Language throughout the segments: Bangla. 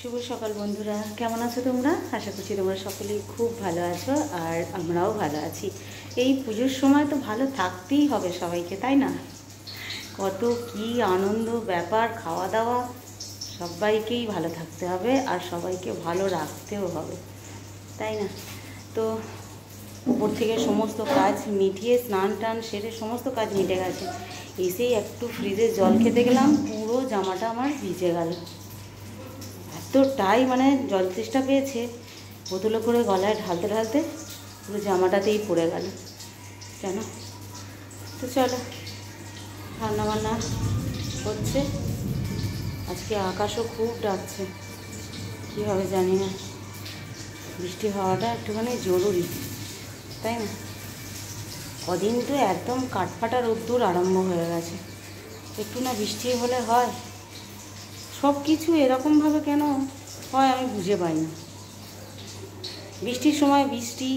শুভ সকাল বন্ধুরা, কেমন আছো তোমরা? আশা করছি তোমরা সকলেই খুব ভালো আছো আর আমরাও ভালো আছি। এই পুজোর সময় তো ভালো থাকতেই হবে সবাইকে, তাই না? কত কি আনন্দ ব্যাপার, খাওয়া দাওয়া, সবাইকেই ভালো থাকতে হবে আর সবাইকে ভালো রাখতেও হবে, তাই না? তো উপর থেকে সমস্ত কাজ মিটিয়ে স্নান টান সেরে সমস্ত কাজ মিটে গেছে। এসেই একটু ফ্রিজে জল খেতে গেলাম, পুরো জামাটা আমার ভিজে গেল। এতটাই মানে জল তেষ্টা পেয়েছে, বোতলে করে গলায় ঢালতে ঢালতে পুরো জামাটাতেই পড়ে গেল। কেন? তো চলো, রান্নাবান্না হচ্ছে। আজকে আকাশও খুব ডাকছে, কী হবে জানি না। বৃষ্টি হওয়াটা একটুখানি জরুরি, তাই না? কদিন তো একদম কাঠফাটা রোদ্দুর আরম্ভ হয়ে গেছে। একটু না বৃষ্টি হলে হয়? সব কিছু এরকমভাবে কেন হয় আমি বুঝে পাই না। বৃষ্টির সময় বৃষ্টি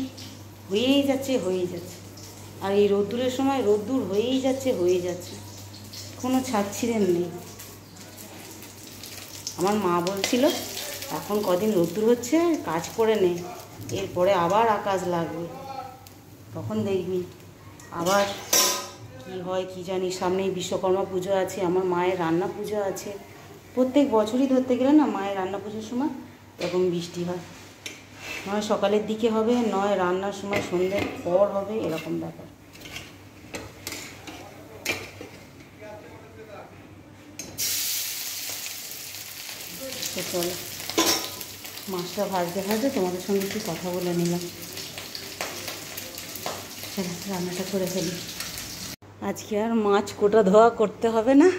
হয়েই যাচ্ছে, আর এই রোদ্দুরের সময় রোদ্দুর হয়েই যাচ্ছে, কোনো ছাড়ছিরেন নেই। আমার মা বলছিল এখন কদিন রোদ্দুর হচ্ছে কাজ করে নে, এরপরে আবার আকাশ লাগবে, তখন দেখবি আবার কি হয় কি জানি। সামনেই বিশ্বকর্মা পুজো আছে, আমার মায়ের রান্না পুজো আছে। প্রত্যেক বছরই ধরতে গেলে না মায়ের রান্না পুজোর সময় এরকম বৃষ্টি হয়, নয় সকালের দিকে হবে, নয় রান্নার সময় সন্ধ্যের পর হবে, এরকম ব্যাপার। তো চলো, মাছটা ভাজতে ভাজতে তোমাদের সঙ্গে একটু কথা বলে নিলাম। চলো রান্নাটা করে ফেলি। আজকে আর মাছ কোটা ধোয়া করতে হবে না,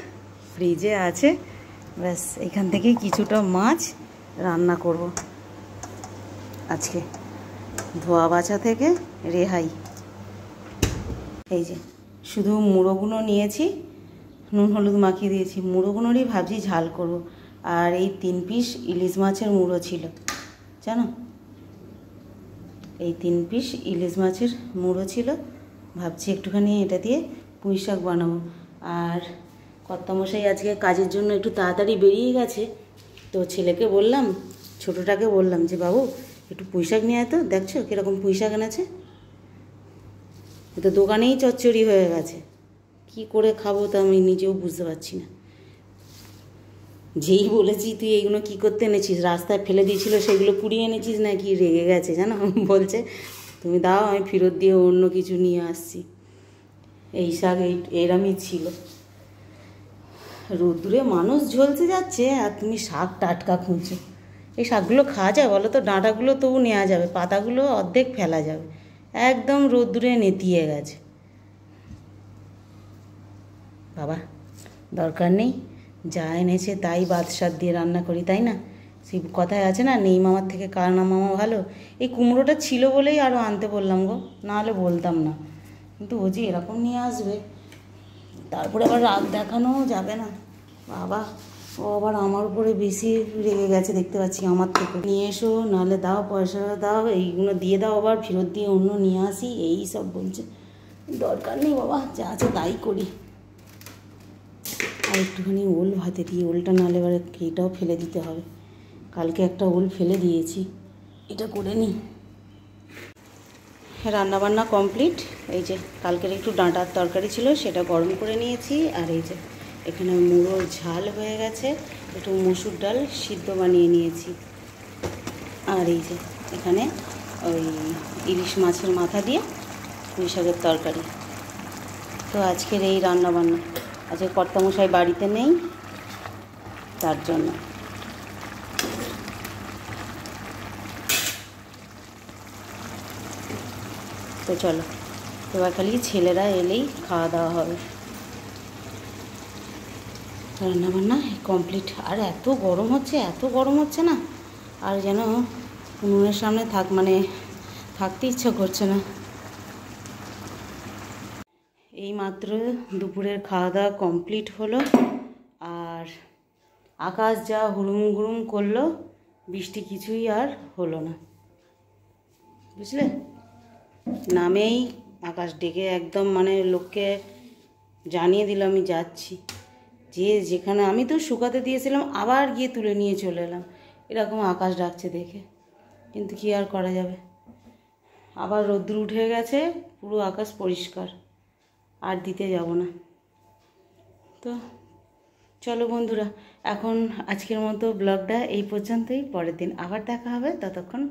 ফ্রিজে আছে। ব্যাস এখান থেকে কিছুটা মাছ রান্না করব আজকে, ধোয়া বাছা থেকে রেহাই। এই যে শুধু মুড়োগুলো নিয়েছি, নুন হলুদ মাখিয়ে দিয়েছি। মুড়োগুলোরই ভাবছি ঝাল করব। আর এই 3 পিস ইলিশ মাছের মুড়ো ছিল, জানো? এই 3 পিস ইলিশ মাছের মুড়ো ছিল, ভাবছি একটুখানি এটা দিয়ে পুঁই শাক বানাবো। আর কর্তামশাই আজকে কাজের জন্য একটু তাড়াতাড়ি বেরিয়ে গেছে, তো ছেলেকে বললাম, ছোটোটাকে বললাম যে বাবু একটু পুঁই শাক নিয়ে আয় তো, দেখছো কীরকম পুঁই শাক এনেছে। তো দোকানেই চচ্চড়ি হয়ে গেছে, কি করে খাবো তা আমি নিজেও বুঝতে পারছি না। যেই বলেছি তুই এইগুলো কী করতে এনেছিস, রাস্তায় ফেলে দিয়েছিল সেগুলো পুড়িয়ে এনেছিস নাকি, রেগে গেছে জানো। বলছে তুমি দাও আমি ফেরত দিয়ে অন্য কিছু নিয়ে আসছি। এই শাক এরমই ছিল। রোদ্দুরে মানুষ ঝলসে যাচ্ছে আর তুমি শাক টাটকা খুঁজছো। এই শাকগুলো খাওয়া যায় বলো তো? ডাঁটাগুলো তবু নেওয়া যাবে, পাতাগুলো অর্ধেক ফেলা যাবে, একদম রোদ্দুরে নেতিয়ে গেছে। বাবা দরকার নেই, যা এনেছে তাই বাদশাদ দিয়ে রান্না করি, তাই না? সেই কথায় আছে না, নেই মামার থেকে কার না মামা ভালো। এই কুমড়োটা ছিল বলেই আরও আনতে বললাম গো, নাহলে বলতাম না। কিন্তু ও যে এরকম নিয়ে আসবে, তারপরে আবার রাগ দেখানোও যাবে না। বাবা ও আবার আমার উপরে বেশি রেগে গেছে দেখতে পাচ্ছি, আমার থেকে। নিয়ে এসো, নাহলে দাও, পয়সা দাও, এইগুলো দিয়ে দাও, আবার ফেরত দিয়ে অন্য নিয়ে আসি, এই সব বলছে। দরকার নেই বাবা, যা আছে তাই করি। আর একটুখানি ওল ভাতে দিই, ওলটা নাহলে এবারে এটাও ফেলে দিতে হবে। কালকে একটা ওল ফেলে দিয়েছি, এটা করে নিই। রান্নাবান্না কমপ্লিট। এই যে কালকের একটু ডাঁটার তরকারি ছিল, সেটা গরম করে নিয়েছি। আর এই যে এখানে মুড়োর ঝাল হয়ে গেছে, একটু মসুর ডাল সিদ্ধ বানিয়ে নিয়েছি। আর এই যে এখানে ওই ইলিশ মাছের মাথা দিয়ে পুঁই শাকের তরকারি। তো আজকের এই রান্নাবান্না। আজকে কর্তামশাই বাড়িতে নেই, তার জন্য। তো চলো, এবার খালি ছেলেরা এলেই খাওয়া দাওয়া হবে। রান্নাবান্না কমপ্লিট। আর এত গরম হচ্ছে না, আর যেন উনুনের সামনে থাকতে ইচ্ছা করছে না। এই মাত্র দুপুরের খাওয়া দাওয়া কমপ্লিট হলো, আর আকাশ যা হুড়ুম গুড়ুম করলো, বৃষ্টি কিছুই আর হলো না, বুঝলে? নামেই আকাশ ডেকে একদম লোককে জানিয়ে দিল আমি যাচ্ছি। যে যেখানে আমি তো শুকাতে দিয়েছিলাম, আবার গিয়ে তুলে নিয়ে চলে এলাম। এরকম আকাশ ডাকছে দেখে, কিন্তু কি আর করা যাবে। আবার রোদ্দুর উঠে গেছে, পুরো আকাশ পরিষ্কার, আর দিতে যাব না। তো চলো বন্ধুরা, এখন আজকের মতো ব্লগটা এই পর্যন্তই। পরের দিন আবার দেখা হবে, ততক্ষণ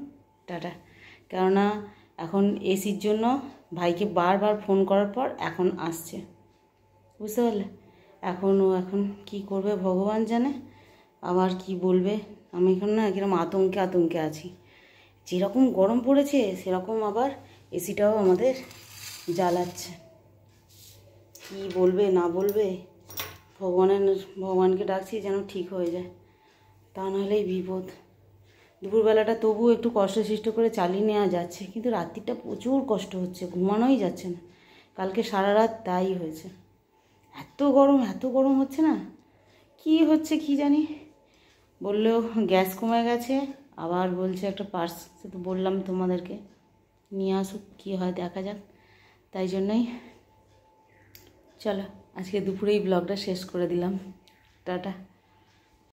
টাটা। কেননা এখন এসির জন্য ভাইকে বারবার ফোন করার পর এখন আসছে, বুঝতে পারলে। এখন কি করবে ভগবান জানে, আবার কি বলবে। আমি এখন না কিরকম আতঙ্কে আছি। যেরকম গরম পড়েছে সেরকম আবার এসিটাও আমাদের জ্বালাচ্ছে। কি বলবে না বলবে, ভগবানকে ডাকছি যেন ঠিক হয়ে যায়, তা নাহলেই বিপদ। দুপুরবেলাটা তবুও একটু কষ্ট করে চালিয়ে নেওয়া যাচ্ছে, কিন্তু রাত্রিটা প্রচুর কষ্ট হচ্ছে, ঘুমানোই যাচ্ছে না। কালকে সারা রাত তাই হয়েছে। এত গরম হচ্ছে না, কি হচ্ছে কি জানি। বললেও গ্যাস কমে গেছে, আবার বলছে একটা পার্স, সে তো বললাম তোমাদেরকে, নিয়ে আসুক, কী হয় দেখা যাক। তাই জন্যই চলো আজকে দুপুরেই ব্লগটা শেষ করে দিলাম। টাটা।